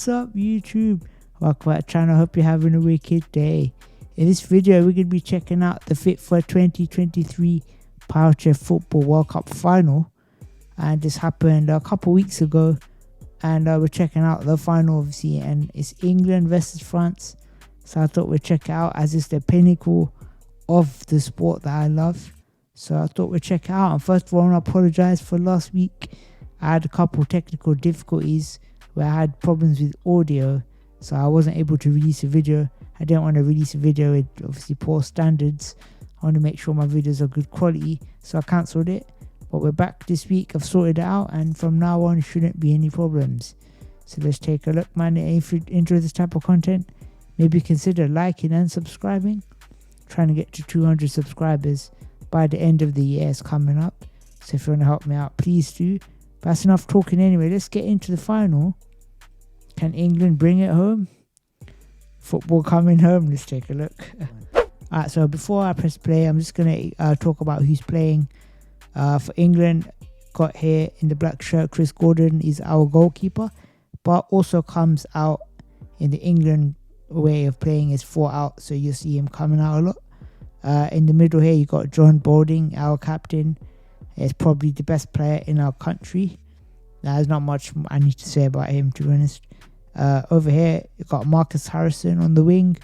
What's up, YouTube? Welcome back to the channel. Hope you're having a wicked day. In this video, we're going to be checking out the FIPFA 2023 Powerchair Football World Cup final. And this happened a couple weeks ago. And we're checking out the final, obviously. And it's England versus France. So I thought we'd check it out as it's the pinnacle of the sport that I love. So I thought we'd check it out. And first of all, I want to apologize for last week. I had a couple technical difficulties where I had problems with audio, so I wasn't able to release a video. I didn't want to release a video with obviously poor standards. I want to make sure my videos are good quality, so I cancelled it. But we're back this week. I've sorted it out, and from now on shouldn't be any problems. So let's take a look, man. If you enjoy this type of content, maybe consider liking and subscribing. Trying to get to 200 subscribers by the end of the year is coming up. So if you want to help me out, please do. But that's enough talking anyway. Let's get into the final. Can England bring it home? Football coming home. Let's take a look. Alright, so before I press play, I'm just going to talk about who's playing for England. Got here in the black shirt, Chris Gordon is our goalkeeper, but also comes out in the England way of playing is 4 out, so you'll see him coming out a lot. In the middle here, you got John Balding, our captain. He's probably the best player in our country. There's not much I need to say about him, to be honest. Over here, you've got Marcus Harrison on the wing.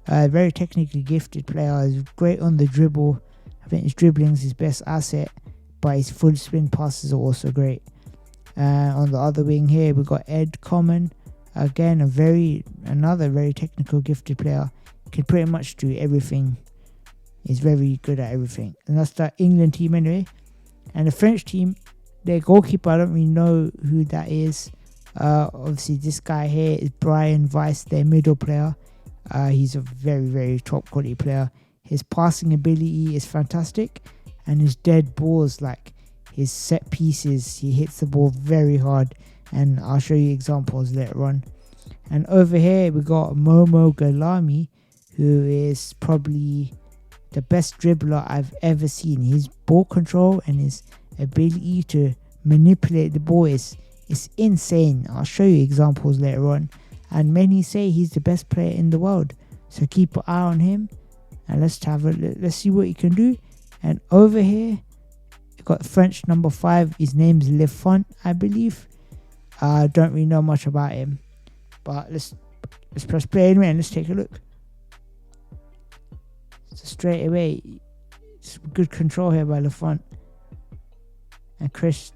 Very technically gifted player. He's great on the dribble. I think his dribbling is his best asset, but his full spin passes are also great. On the other wing here, we've got Ed Common. Again, another very technical gifted player. Can pretty much do everything. He's very good at everything. And that's the England team anyway. And the French team, their goalkeeper, I don't really know who that is. Obviously, this guy here is Brian Weiss, their middle player. He's a very, very top quality player. His passing ability is fantastic. And his dead balls, like his set pieces, he hits the ball very hard. And I'll show you examples later on. And over here, we got Momo Galami, who is probably the best dribbler I've ever seen. His ball control and his ability to manipulate the ball is insane. I'll show you examples later on. And many say he's the best player in the world. So keep an eye on him. And let's see what he can do. And over here, you got French number 5. His name's Lefont, I believe. I don't really know much about him. But let's press play anyway and let's take a look. So straight away, it's good control here by Lefont. And Chris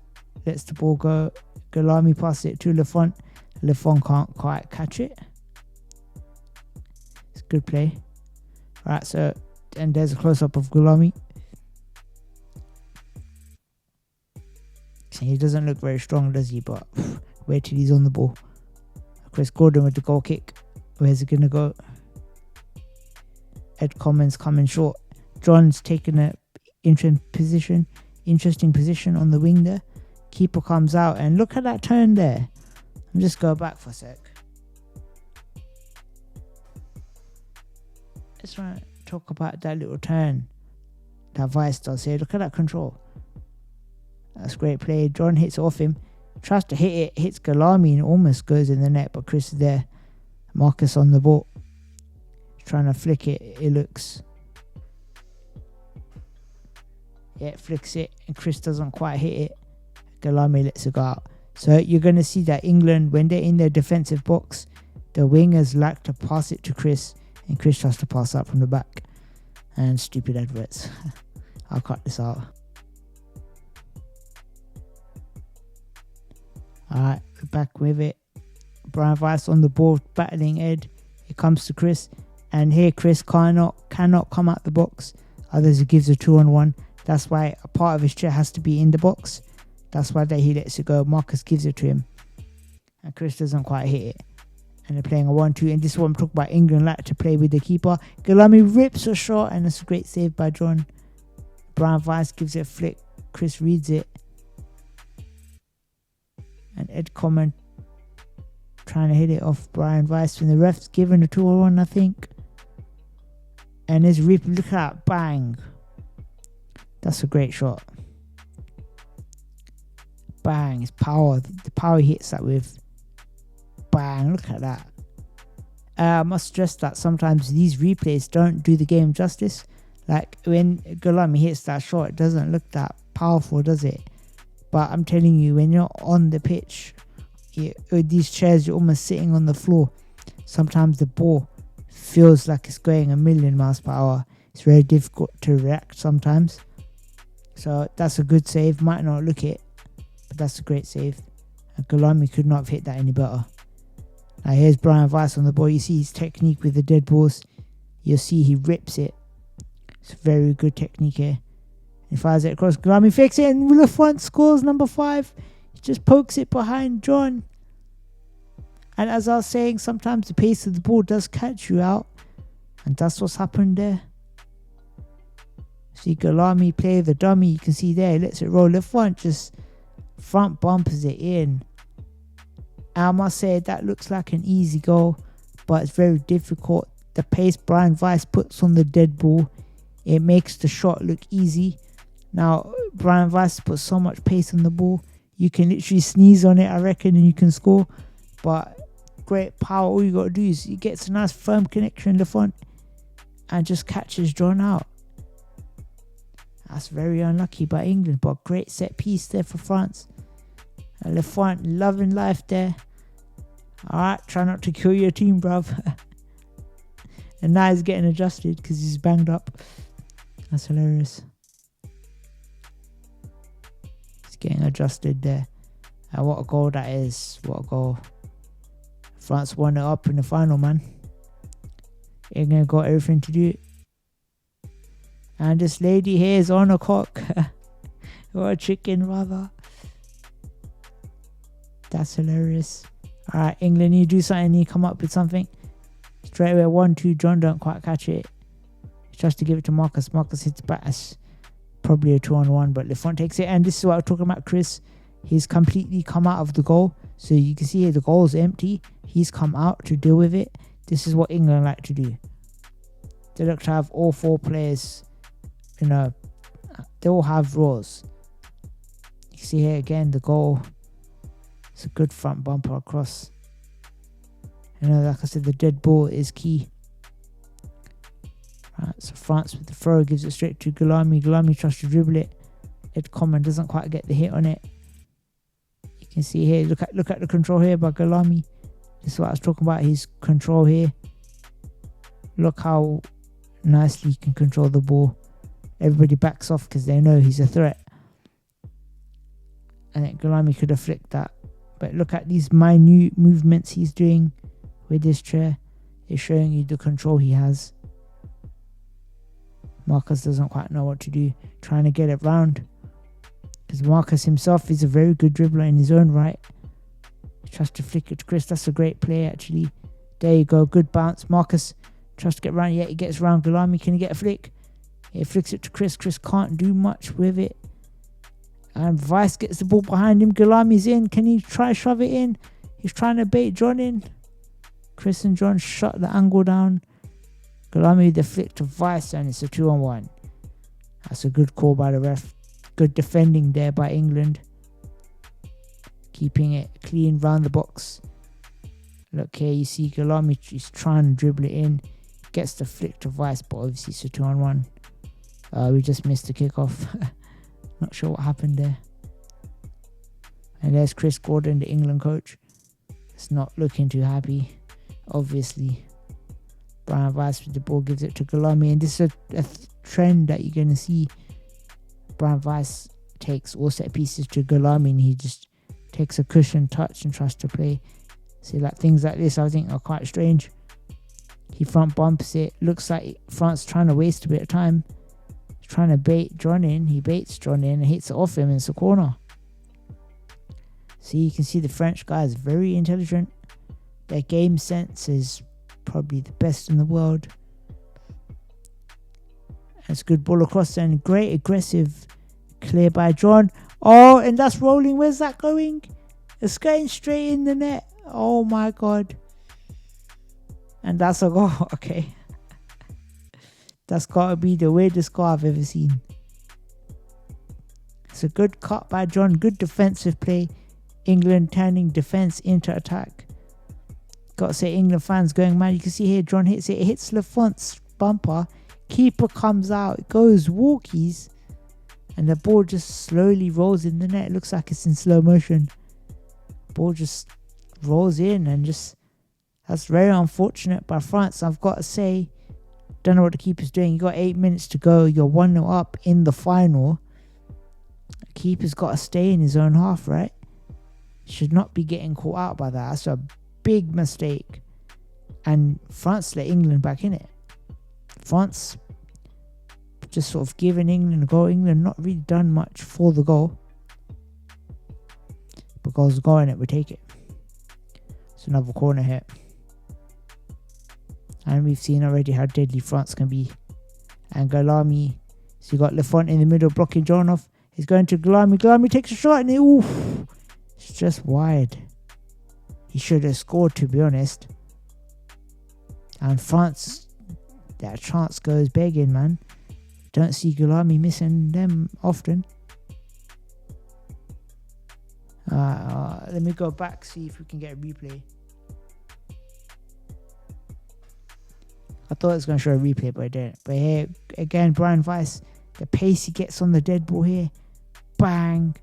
lets the ball go. Galami passes it to Lefont. Lefont can't quite catch it. It's good play. Right, so and there's a close-up of Galami. So he doesn't look very strong, does he? But wait till he's on the ball. Chris Gordon with the goal kick. Where's it gonna go? Ed Common's coming short. John's taking an interesting position on the wing there. Keeper comes out and look at that turn there. Let me just go back for a sec. Just want to talk about that little turn that Vice does here. Look at that control. That's great play. John hits off him. Tries to hit it. Hits Galami and almost goes in the net. But Chris is there. Marcus on the ball. Trying to flick it. It looks. Yeah, it flicks it. And Chris doesn't quite hit it. Galami lets it go out. So you're going to see that England, when they're in their defensive box, the wingers like to pass it to Chris. And Chris tries to pass out from the back. And stupid adverts. I'll cut this out. Alright, we're back with it. Brian Weiss on the ball, battling Ed. It comes to Chris. And here Chris cannot come out the box. Others he gives a 2-on-1. That's why a part of his chair has to be in the box. That's why he lets it go. Marcus gives it to him. And Chris doesn't quite hit it. And they're playing a 1-2. And this is what I'm talking about. England like to play with the keeper. Galami rips a shot. And it's a great save by John. Brian Weiss gives it a flick. Chris reads it. And Ed Common trying to hit it off Brian Weiss. When the ref's given a 2-on-1, I think. And there's look at that. Bang. That's a great shot. Bang. It's power. The power he hits that with. Bang, look at that. I must stress that sometimes these replays don't do the game justice. Like when Gulami hits that shot, it doesn't look that powerful, does it? But I'm telling you, when you're on the pitch, with these chairs, you're almost sitting on the floor. Sometimes the ball feels like it's going a million miles per hour. It's very difficult to react sometimes. So that's a good save. Might not look it, but that's a great save. And Gulami could not have hit that any better. Now here's Brian Weiss on the ball. You see his technique with the dead balls. You'll see he rips it. It's very good technique here. He fires it across. Gulami fakes it and Lafont scores number 5. He just pokes it behind John. And as I was saying, sometimes the pace of the ball does catch you out. And that's what's happened there. See Gulami play the dummy. You can see there, he lets it roll. Lafont just front bumpers it in. I must say that looks like an easy goal, but it's very difficult. The pace Brian Weiss puts on the dead ball, it makes the shot look easy. Now, Brian Weiss puts so much pace on the ball, you can literally sneeze on it, I reckon, and you can score. But great power, all you got to do is he gets a nice firm connection in the front and just catches John out. That's very unlucky by England, but great set piece there for France. Lafont loving life there. Alright, try not to kill your team, bruv. And now he's getting adjusted because he's banged up. That's hilarious. He's getting adjusted there. What a goal that is. What a goal. France won it up in the final, man. England got everything to do it. And this lady here is on a cock. Or a chicken, rather. That's hilarious. Alright, England, you do something, you come up with something. Straight away, 1-2, John don't quite catch it. He tries to give it to Marcus. Marcus hits back. That's probably a 2-on-1, but Lafont takes it. And this is what I'm talking about, Chris. He's completely come out of the goal. So you can see here, the goal is empty. He's come out to deal with it. This is what England like to do. They look to have all 4 players, you know, they all have roles. You can see here again, the goal. It's a good front bumper across. You know, like I said, the dead ball is key. Right, so France with the throw gives it straight to Gulami. Gulami tries to dribble it. Ed Common doesn't quite get the hit on it. You can see here, look at the control here by Gulami. This is what I was talking about, his control here. Look how nicely he can control the ball. Everybody backs off because they know he's a threat. And then Gulami could have flicked that. But look at these minute movements he's doing with this chair. It's showing you the control he has. Marcus doesn't quite know what to do, trying to get it round. Because Marcus himself is a very good dribbler in his own right. He tries to flick it to Chris. That's a great play, actually. There you go, good bounce. Marcus tries to get round. Yeah, he gets round Gulami. Can he get a flick? He flicks it to Chris. Chris can't do much with it. And Weiss gets the ball behind him. Gulami's in. Can he try shove it in? He's trying to bait John in. Chris and John shut the angle down. Gulami with the flick to Weiss, and it's a 2-on-1. That's a good call by the ref. Good defending there by England. Keeping it clean round the box. Look here, you see Gulami is trying to dribble it in. Gets the flick to Weiss, but obviously it's a 2-on-1. We just missed the kickoff. Not sure what happened there. And there's Chris Gordon, the England coach. It's not looking too happy, obviously. Brian Weiss with the ball gives it to Gulami. And this is a trend that you're going to see. Brian Weiss takes all set pieces to Gulami and he just takes a cushion touch and tries to play. See, like things like this I think are quite strange. He front bumps it. Looks like France trying to waste a bit of time. Trying to bait John in. He baits John in and hits it off him in the corner. See, you can see the French guy is very intelligent. Their game sense is probably the best in the world. That's a good ball across and great aggressive clear by John. Oh, and that's rolling. Where's that going? It's going straight in the net. Oh my god. And that's a goal. Okay. That's got to be the weirdest goal I've ever seen. It's a good cut by John. Good defensive play. England turning defense into attack. Got to say, England fans going mad. You can see here, John hits it. It hits Lafont's bumper. Keeper comes out. It goes walkies. And the ball just slowly rolls in the net. It looks like it's in slow motion. Ball just rolls in and just... That's very unfortunate by France. I've got to say, don't know what the keeper's doing. You got 8 minutes to go. You're 1-0 up in the final. The keeper's got to stay in his own half, right? Should not be getting caught out by that. That's a big mistake. And France let England back in it. France just sort of giving England a goal. England not really done much for the goal. Because the goal in it, we take it. It's another corner hit. And we've seen already how deadly France can be. And Galami. So you got Lafont in the middle blocking John off. He's going to Galami. Galami takes a shot and it's just wide. He should have scored, to be honest. And France, that chance goes begging, man. Don't see Galami missing them often. Let me go back, see if we can get a replay. I thought it was going to show a replay, but it didn't. But here, again, Brian Weiss, the pace he gets on the dead ball here. Bang.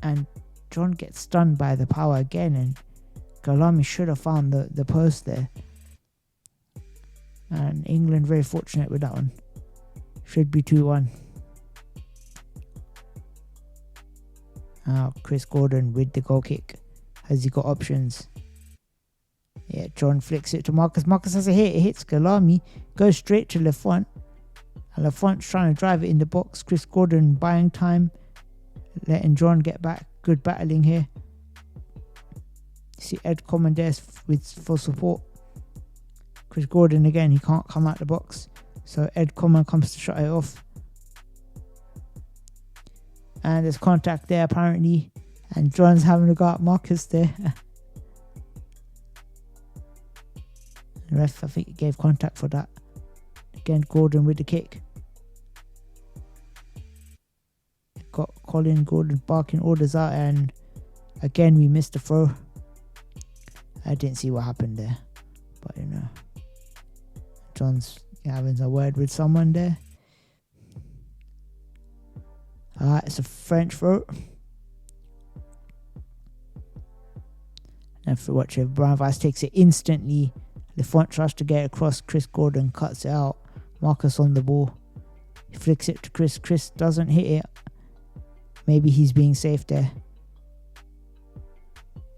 And John gets stunned by the power again. And Galami should have found the post there. And England very fortunate with that one. Should be 2-1. Chris Gordon with the goal kick. Has he got options? Yeah, John flicks it to Marcus. Marcus has a hit. It hits Galami. Goes straight to Lafont. And Lafont's trying to drive it in the box. Chris Gordon buying time. Letting John get back. Good battling here. You see Ed Commandes for support. Chris Gordon again. He can't come out the box. So Ed Coman comes to shut it off. And there's contact there apparently. And John's having a go at Marcus there. The ref, I think, gave contact for that. Again, Gordon with the kick. Got Colin Gordon barking orders out, and again we missed the throw. I didn't see what happened there, but you know, John's having a word with someone there. It's a French throw. And for watching, Brian Weiss takes it instantly. Lafont tries to get across. Chris Gordon cuts it out. Marcus on the ball. He flicks it to Chris. Chris doesn't hit it. Maybe he's being safe there.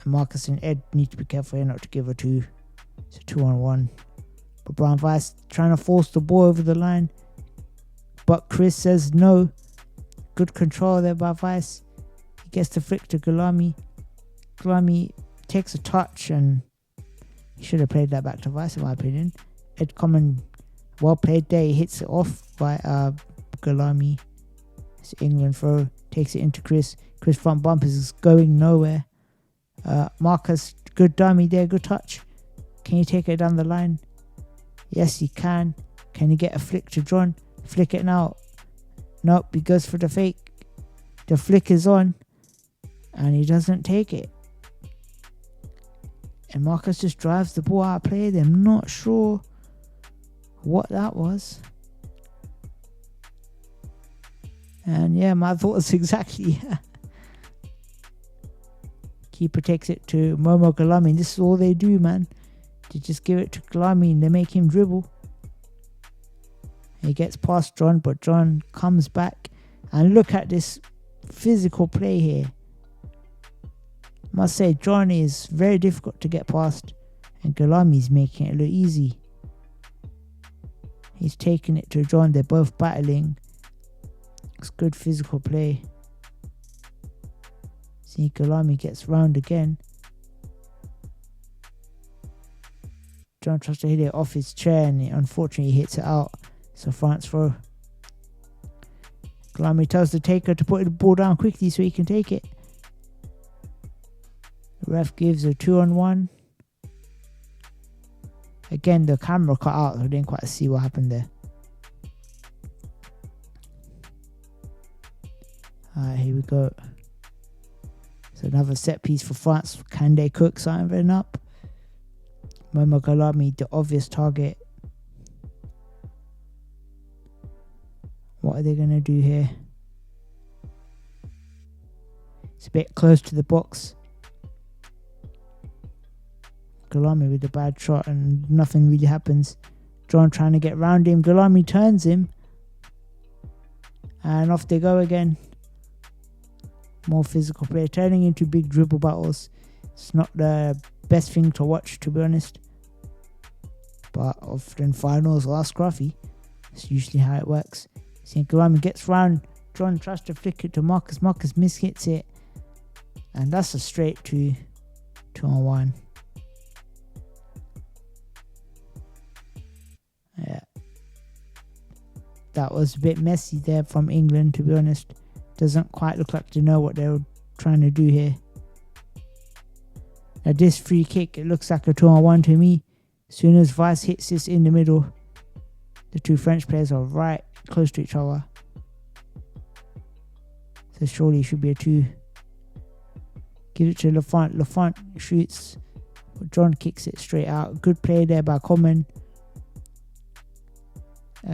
And Marcus and Ed need to be careful here not to give a 2. It's a 2-on-1. But Brian Weiss trying to force the ball over the line. But Chris says no. Good control there by Weiss. He gets the flick to Galami. Galami takes a touch and he should have played that back to Weiss in my opinion. Ed Common, well played there. He hits it off by Galami. It's England throw. Takes it into Chris. Chris front bump is going nowhere. Marcus, good dummy there. Good touch. Can you take it down the line? Yes, he can. Can he get a flick to John? Flick it now. Nope, he goes for the fake. The flick is on. And he doesn't take it. And Marcus just drives the ball out of play. I'm not sure what that was. And yeah, my thoughts exactly. Keeper takes it to Momo Galami. This is all they do, man. They just give it to Galami and they make him dribble. He gets past John, but John comes back. And look at this physical play here. Must say, John is very difficult to get past. And Galami's making it look easy. He's taking it to John. They're both battling. It's good physical play. See, Galami gets round again. John tries to hit it off his chair and unfortunately he hits it out. So France throw. Galami tells the taker to put the ball down quickly so he can take it. The ref gives a 2-on-1. Again, the camera cut out, so I didn't quite see what happened there. Alright, here we go. So another set piece for France. Can they cook something up? Momo Galami, the obvious target. What are they going to do here? It's a bit close to the box. Galami with a bad shot and nothing really happens. John trying to get around him. Galami turns him. And off they go again. More physical play, turning into big dribble battles. It's not the best thing to watch, to be honest. But often finals are scruffy. That's usually how it works. See, Galami gets round. John tries to flick it to Marcus. Marcus mishits it. And that's a straight 2-on-1. Yeah. That was a bit messy there from England, to be honest. Doesn't quite look like they know what they were trying to do here. Now this free kick, it looks like a 2-on-1 to me. As soon as Vice hits this in the middle, the two French players are right close to each other. So surely it should be a 2. Give it to Lafont. Lafont shoots, but John kicks it straight out. Good play there by Coman.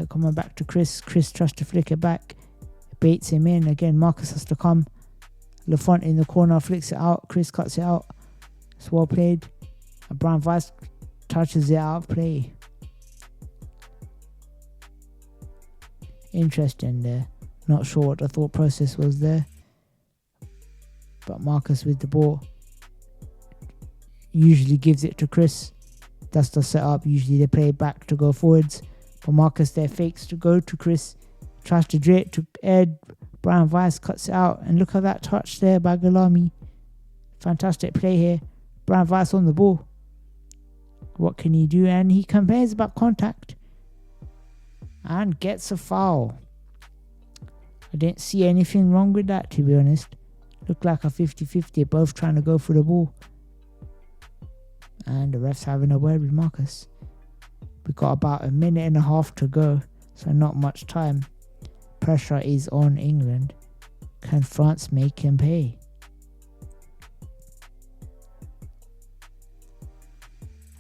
Coming back to Chris. Chris tries to flick it back. Baits him in. Again, Marcus has to come. Lafont in the corner, flicks it out. Chris cuts it out. It's well played. And Brian Weiss touches it out of play. Interesting there. Not sure what the thought process was there. But Marcus with the ball usually gives it to Chris. That's the setup. Usually they play back to go forwards. But Marcus there fakes to go to Chris. Tries to draw it to Ed. Brian Weiss cuts it out. And look at that touch there by Galami. Fantastic play here. Brian Weiss on the ball. What can he do? And he complains about contact. And gets a foul. I didn't see anything wrong with that, to be honest. Looked like a 50-50. Both trying to go for the ball. And the ref's having a word with Marcus. We've got about a minute and a half to go. So not much time. Pressure is on England. Can France make him pay?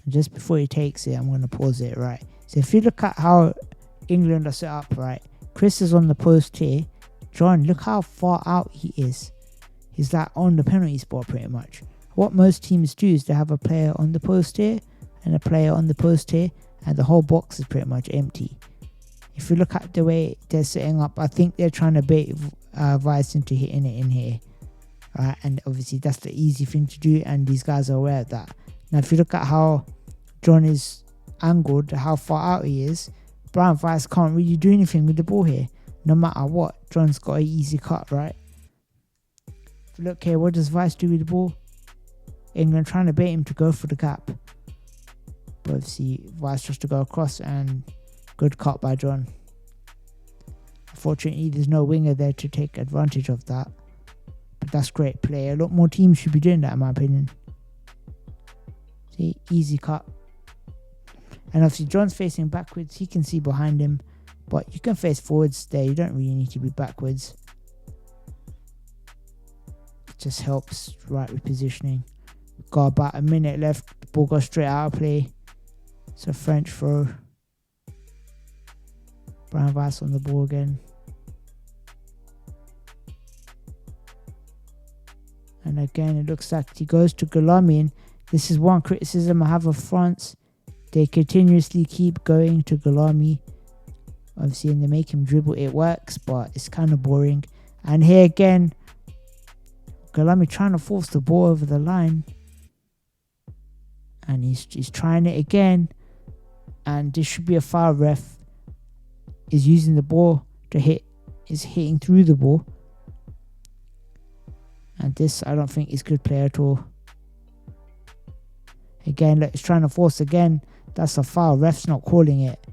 Just before he takes it, I'm going to pause it, right? So if you look at how England are set up, right? Chris is on the post here. John, look how far out he is. He's like on the penalty spot pretty much. What most teams do is they have a player on the post here and a player on the post here, and the whole box is pretty much empty. If you look at the way they're setting up, I think they're trying to bait Vice into hitting it in here. Right? And obviously that's the easy thing to do, and these guys are aware of that. Now if you look at how John is angled, how far out he is, Brian Weiss can't really do anything with the ball here. No matter what, John's got an easy cut, right? If you look here, what does Weiss do with the ball? England trying to bait him to go for the gap. But obviously, Weiss tries to go across, and good cut by John. Unfortunately, there's no winger there to take advantage of that. But that's great play. A lot more teams should be doing that, in my opinion. See, easy cut. And obviously John's facing backwards. He can see behind him. But you can face forwards there. You don't really need to be backwards. It just helps right with positioning. Got about a minute left. The ball goes straight out of play. It's a French throw. Brian Weiss on the ball again. And again, it looks like he goes to Galami. And this is one criticism I have of France. They continuously keep going to Galami. Obviously, and they make him dribble. It works, but it's kind of boring. And here again, Galami trying to force the ball over the line. And he's trying it again. And this should be a foul. Ref is using the ball to hit. Is hitting through the ball. And this, I don't think, is good play at all. Again, look, he's trying to force again. That's a foul. Ref's not calling it.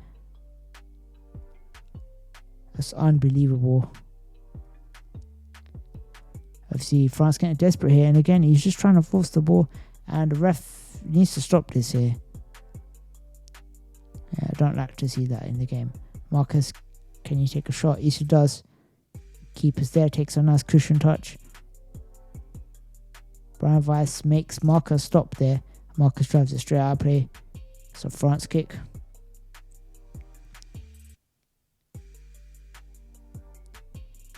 That's unbelievable. Obviously, France getting desperate here. And again, he's just trying to force the ball. And the ref needs to stop this here. Yeah, I don't like to see that in the game. Marcus, can you take a shot? Yes, he does. Keeper's there, takes a nice cushion touch. Brian Weiss makes Marcus stop there. Marcus drives it straight out of play. It's a France kick.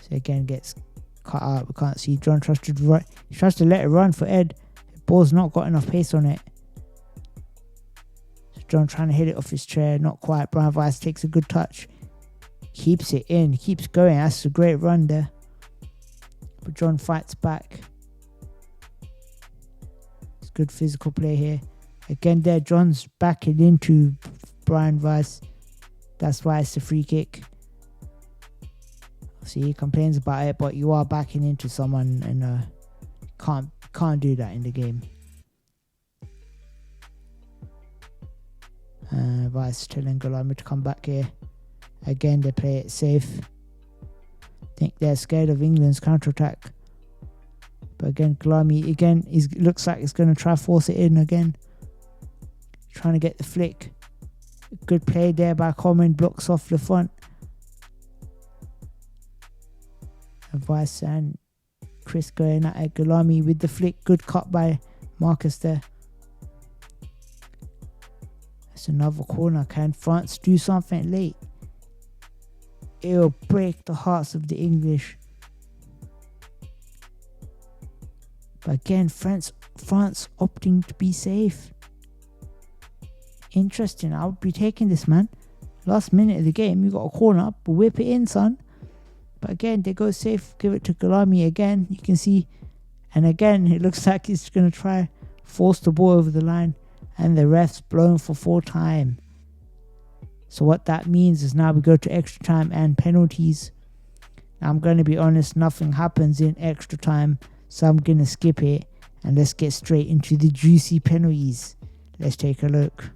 So again gets cut out. We can't see. John tries to let it run for Ed. The ball's not got enough pace on it. So John trying to hit it off his chair. Not quite. Brian Weiss takes a good touch. Keeps it in. Keeps going. That's a great run there. But John fights back. It's good physical play here. Again there, John's backing into Brian Weiss. That's why it's a free kick. See, he complains about it, but you are backing into someone and can't do that in the game. Weiss telling Galami to come back here. Again, they play it safe. Think they're scared of England's counter-attack. But again, Galami again looks like he's going to try force it in again. Trying to get the flick. Good play there by Coleman, blocks off the front. And Weiss and Chris going at it. Galami with the flick. Good cut by Marcus there. That's another corner. Can France do something late? It'll break the hearts of the English. But again, France opting to be safe. Interesting. I would be taking this, man. Last minute of the game, you got a corner, but whip it in, son. But again, they go safe. Give it to Galami again. You can see. And again, it looks like he's going to try force the ball over the line. And the ref's blown for full time. So what that means is now we go to extra time and penalties. Now I'm going to be honest, nothing happens in extra time. So I'm going to skip it. And let's get straight into the juicy penalties. Let's take a look.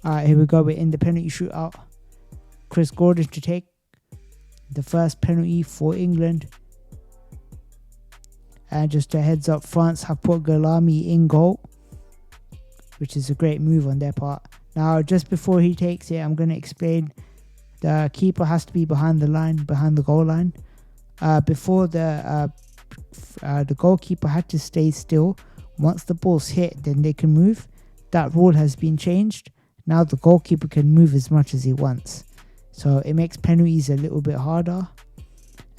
Alright, here we go. We're in the penalty shootout. Chris Gordon to take the first penalty for England. And just a heads up, France have put Galami in goal, which is a great move on their part. Now, just before he takes it, I'm going to explain. The keeper has to be behind the line, behind the goal line. Before the goalkeeper had to stay still. Once the ball's hit, then they can move. That rule has been changed. Now the goalkeeper can move as much as he wants. So it makes penalties a little bit harder.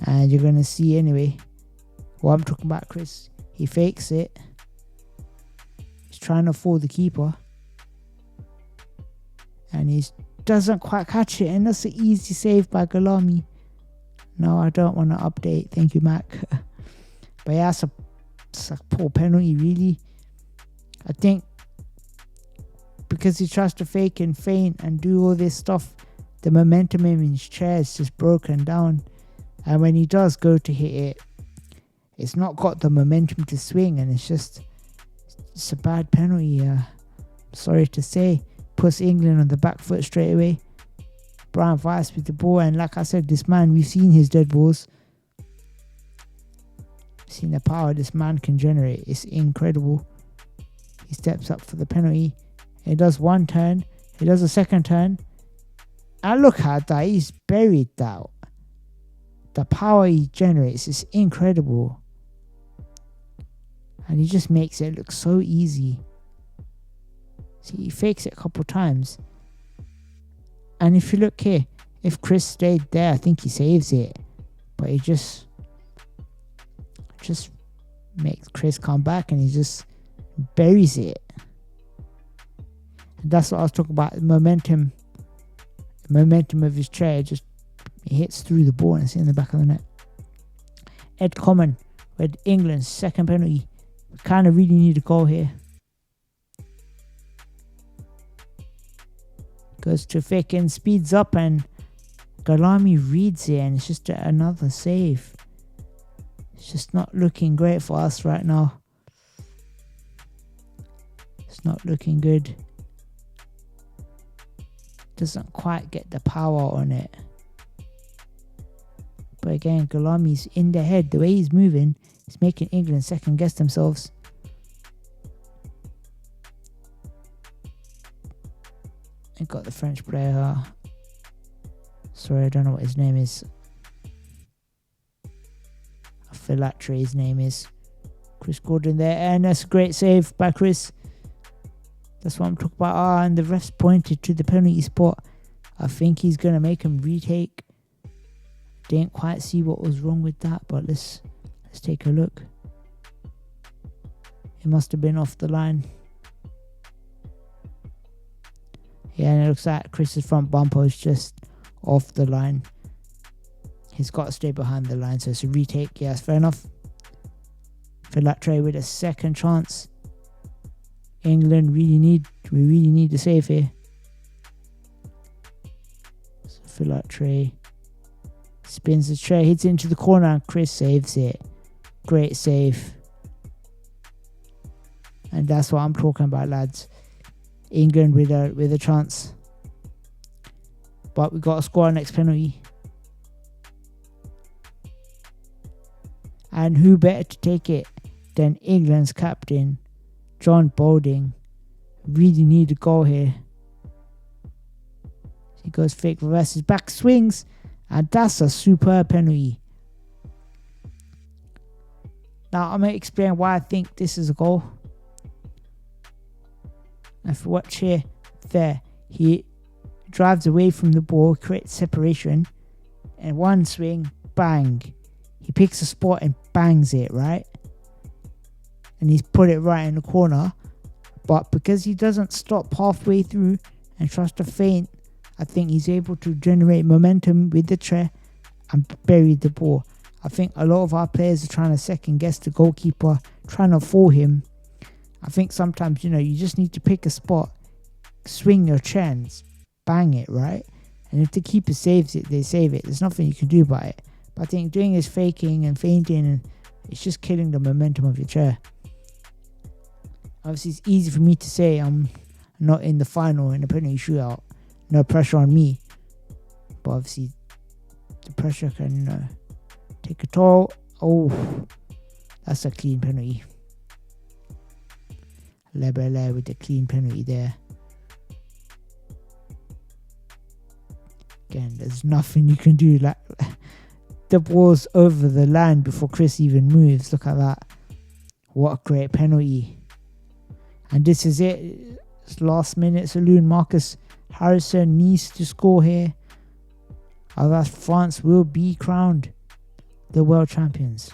And you're going to see anyway. What I'm talking about, Chris. He fakes it. He's trying to fool the keeper. And he doesn't quite catch it. And that's an easy save by Galami. No, I don't want to update. Thank you, Mac. But yeah, it's a poor penalty, really. I think because he tries to fake and feint and do all this stuff, the momentum in his chair is just broken down. And when he does go to hit it, it's not got the momentum to swing, and it's a bad penalty. Sorry to say, puts England on the back foot straight away. Brian Weiss with the ball, and like I said, this man, we've seen his dead balls. Seen the power this man can generate. It's incredible. He steps up for the penalty. He does one turn. He does a second turn. And look at that. He's buried that. The power he generates is incredible. And he just makes it look so easy. See, he fakes it a couple times. And if you look here, if Chris stayed there, I think he saves it. But he just makes Chris come back and he just buries it. And that's what I was talking about. The momentum of his chair, just he hits through the ball and it's in the back of the net. Ed Coleman with England's second penalty. We kind of really need a goal here. Goes to fake and speeds up, and Galami reads it, and it's just another save. It's just not looking great for us right now. It's not looking good. Doesn't quite get the power on it. But again, Galami's in the head. The way he's moving, It's making England second guess themselves. I got the French player. Sorry, I don't know what his name is. Filatre, his name is. Chris Gordon there, and that's a great save by Chris. That's what I'm talking about. And the refs pointed to the penalty spot. I think he's going to make him retake. Didn't quite see what was wrong with that, but let's take a look. It must have been off the line. Yeah, and it looks like Chris's front bumper is just off the line. He's got to stay behind the line, so it's a retake. Yeah, that's fair enough. Filatre with a second chance. England we really need the save here. So Filatre spins the tray, hits it into the corner, and Chris saves it. Great save. And that's what I'm talking about, lads. England with a chance. But we got to score our next penalty. And who better to take it than England's captain, John Bowling. Really need a goal here. He goes fake, reverses back, swings, and that's a superb penalty. Now I'm going to explain why I think this is a goal. If you watch here, there, he drives away from the ball, creates separation, and one swing, bang. He picks a spot and bangs it, right? And he's put it right in the corner. But because he doesn't stop halfway through and tries to feint, I think he's able to generate momentum with the tray and bury the ball. I think a lot of our players are trying to second guess the goalkeeper, trying to fool him. I think sometimes, you just need to pick a spot, swing your chance, bang it, right? And if the keeper saves it, they save it. There's nothing you can do about it. But I think doing this faking and feinting, and it's just killing the momentum of your chair. Obviously, it's easy for me to say I'm not in the final in the penalty shootout. No pressure on me. But obviously, the pressure can take a toll. Oh, that's a clean penalty. Lebele with the clean penalty there. Again, there's nothing you can do. Like, the ball's over the line before Chris even moves. Look at that. What a great penalty. And this is it. It's last minute saloon. Marcus Harrison needs to score here. Otherwise, France will be crowned the world champions.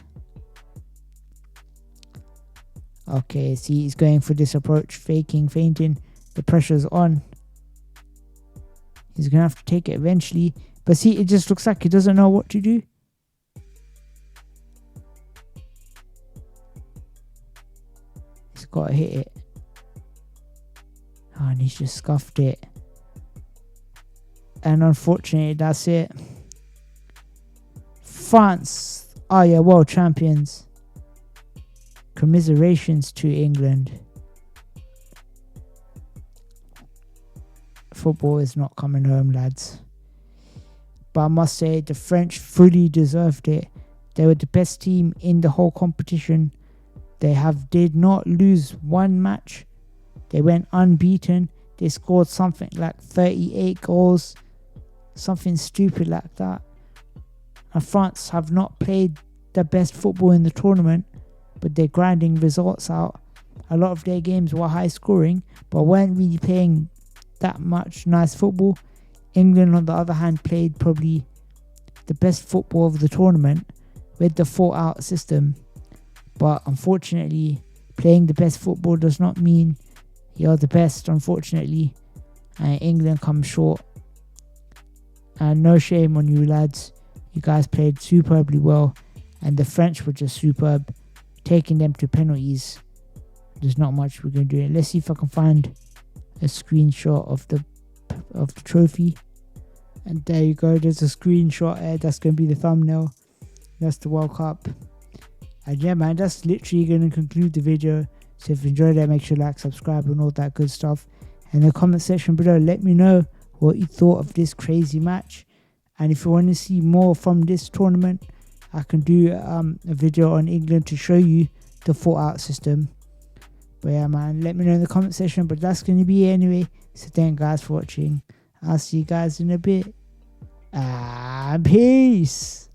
Okay, see, he's going for this approach. Faking, feinting. The pressure's on. He's going to have to take it eventually. But see, it just looks like he doesn't know what to do. He's got to hit it. Oh, and he's just scuffed it. And unfortunately, that's it. France are your world champions. Commiserations to England. Football is not coming home, lads. But I must say, the French fully deserved it. They were the best team in the whole competition. They did not lose one match. They went unbeaten. They scored something like 38 goals. Something stupid like that. And France have not played the best football in the tournament, but they're grinding results out. A lot of their games were high scoring, but weren't really playing that much nice football. England, on the other hand, played probably the best football of the tournament with the 4-out system. But unfortunately, playing the best football does not mean you're the best, unfortunately. And England comes short. And no shame on you, lads. You guys played superbly well. And the French were just superb. Taking them to penalties. There's not much we're going to do. Let's see if I can find a screenshot of the trophy. And there you go. There's a screenshot there. That's going to be the thumbnail. That's the World Cup. And yeah, man, that's literally going to conclude the video. So if you enjoyed it, make sure to like, subscribe, and all that good stuff. In the comment section below, let me know what you thought of this crazy match. And if you want to see more from this tournament, I can do a video on England to show you the 4-out system. But yeah, man, let me know in the comment section. But that's going to be it anyway. So thank you guys for watching. I'll see you guys in a bit. Peace.